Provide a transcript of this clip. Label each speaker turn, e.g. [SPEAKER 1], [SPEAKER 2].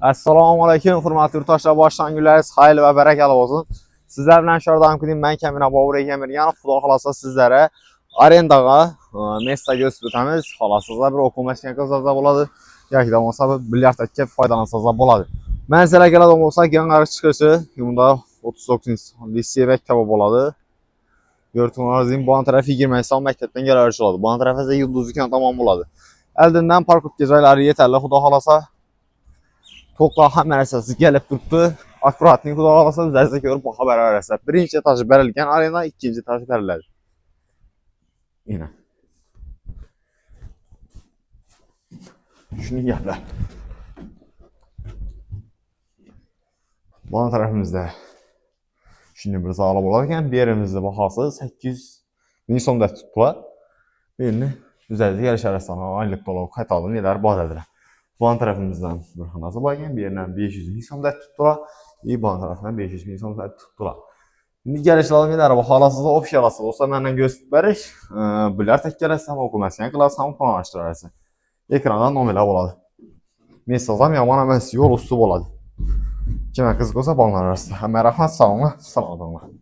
[SPEAKER 1] Assalamu alaikum, hurmatli yurttaşlar, başdan günləriniz xeyirli və bərəkəli olsun. Sizlərlə şərdayım ki, mən Kəmin Ababur Egemiryanov, Xuda xalasa sizlərə arendağa Mesta göstərimiz, halasızda bir okul məskən qızlarza boladı. Yakıdan olsa bilyard ətki faydalansızda boladı. Mən sizlərə gələdəm olsa, gələn qarşı çıxışı, yumda 39 liseye məktəbə boladı. Görtünlərinizin bu an tərəfi 20 İslam məktəbdən gələrci oladı. Bu an tərəfə isə Yıldız dükkanı tamam boladı. Əldindən parkut gecələri yetərli, Xuda xalasa. Tokla həmən əsası gəlib durdu. Akkuratını Xuda xalasa üzərinizə görüb baxa bərabər əsas. Birinci etajı bərəlgən arena, ikinci etajı bərələdi. Yine. Şunu gələ. Bu an tərəfimizdə şimdi bir zağlab olarkən bir yerimizdə baxarsınız 800 min son dərd tutdular. Birini üzərinizə gəliş arasına aylıq dolab qaytalım, yelər bad edirəm. Bu an tərəfimizdən bir xanası varkən bir yerindən 500 min son dərd tutdular. Bu an tərəfindən 500 min son dərd tutdular. İndi gəlişlərə yelər, bu halasızda opsiya halasız olsa məndən göstərik. Bilər tək gələrsəm, oxumasını qılarsam, planlaşdırarsan. Ekranda nomelə oladı. Mesajam yaman əməsi yol üstü oladı. Kimə qız qosa banlar arası. Mərəxmat, sağ olun, sağ olun.